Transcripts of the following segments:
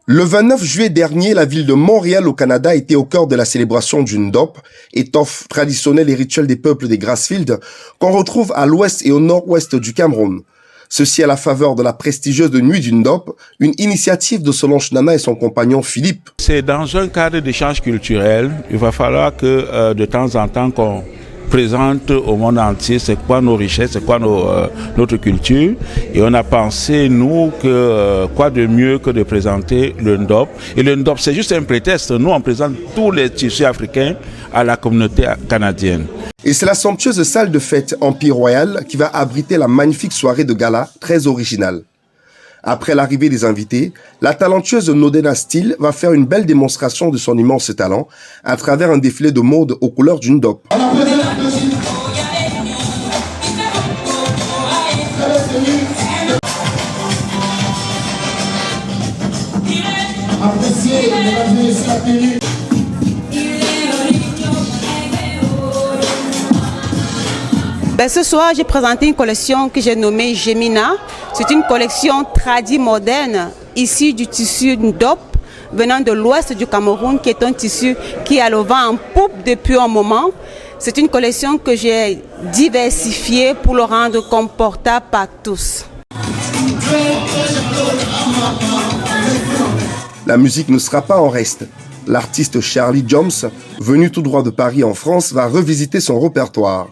Le 29 juillet dernier, la ville de Montréal au Canada était au cœur de la célébration du Ndop, étoffe traditionnelle et rituelle des peuples des Grassfields, qu'on retrouve à l'ouest et au nord-ouest du Cameroun. Ceci à la faveur de la prestigieuse Nuit du Ndop, une initiative de Solange Nana et son compagnon Philippe. C'est dans un cadre d'échange culturel. Il va falloir que de temps en temps qu'on présente au monde entier c'est quoi nos richesses, c'est quoi notre culture. Et on a pensé, nous, que quoi de mieux que de présenter le Ndop. Et le Ndop, c'est juste un prétexte. Nous, on présente tous les tissus africains à la communauté canadienne. Et c'est la somptueuse salle de fête Empire Royal qui va abriter la magnifique soirée de gala, très originale. Après l'arrivée des invités, la talentueuse Nodena Steele va faire une belle démonstration de son immense talent à travers un défilé de mode aux couleurs du Ndop. Ce soir, j'ai présenté une collection que j'ai nommée Gemina. C'est une collection tradie moderne, issue du tissu Ndop, venant de l'ouest du Cameroun, qui est un tissu qui a le vent en poupe depuis un moment. C'est une collection que j'ai diversifiée pour le rendre confortable par tous. La musique ne sera pas en reste. L'artiste Charlie Jones, venu tout droit de Paris en France, va revisiter son répertoire.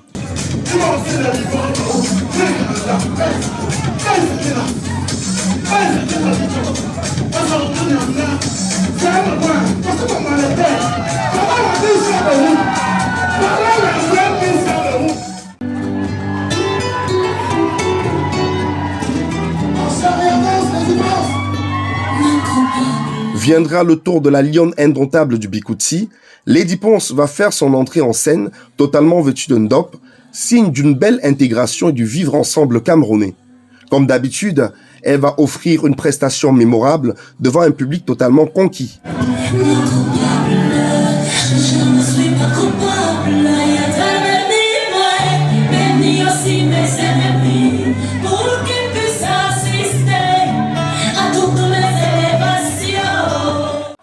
Viendra le tour de la lionne indomptable du Bikutsi. Lady Ponce va faire son entrée en scène, totalement vêtue de Ndop, signe d'une belle intégration et du vivre ensemble camerounais. Comme d'habitude, elle va offrir une prestation mémorable devant un public totalement conquis.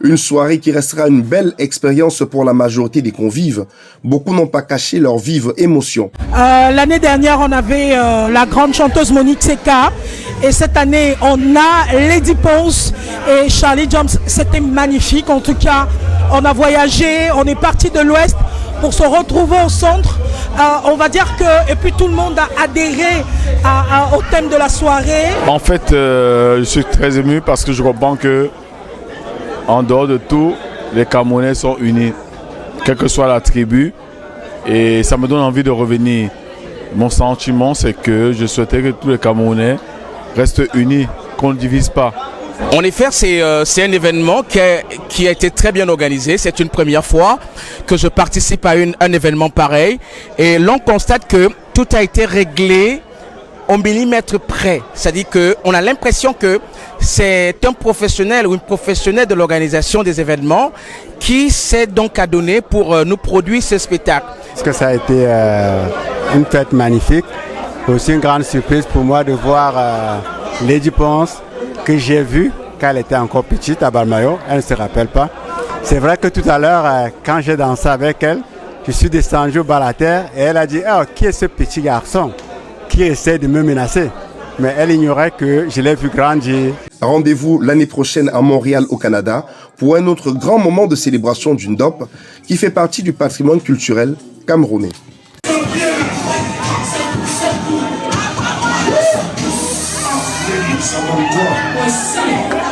Une soirée qui restera une belle expérience pour la majorité des convives. Beaucoup n'ont pas caché leur vive émotion. L'année dernière, on avait la grande chanteuse Monique Seka. Et cette année, on a Lady Ponce et Charlie Jones. C'était magnifique. En tout cas, on a voyagé, on est parti de l'Ouest pour se retrouver au centre. On va dire que, et puis tout le monde a adhéré au thème de la soirée. En fait, je suis très ému parce que je comprends que en dehors de tout, les Camerounais sont unis, quelle que soit la tribu, et ça me donne envie de revenir. Mon sentiment, c'est que je souhaitais que tous les Camerounais restent unis, qu'on ne divise pas. En effet, c'est un événement qui a été très bien organisé. C'est une première fois que je participe à un événement pareil, et l'on constate que tout a été réglé au millimètre près. C'est-à-dire qu'on a l'impression que c'est un professionnel ou une professionnelle de l'organisation des événements qui s'est donc adonné pour nous produire ce spectacle. Parce que ça a été une fête magnifique. Aussi une grande surprise pour moi de voir Lady Ponce que j'ai vue quand elle était encore petite à Balmayo. Elle ne se rappelle pas. C'est vrai que tout à l'heure, quand j'ai dansé avec elle, je suis descendu au bas de la terre et elle a dit « Oh, qui est ce petit garçon qui essaie de me menacer ?» Mais elle ignorait que je l'ai vu grandir. Rendez-vous l'année prochaine à Montréal au Canada pour un autre grand moment de célébration du Ndop qui fait partie du patrimoine culturel camerounais. Someone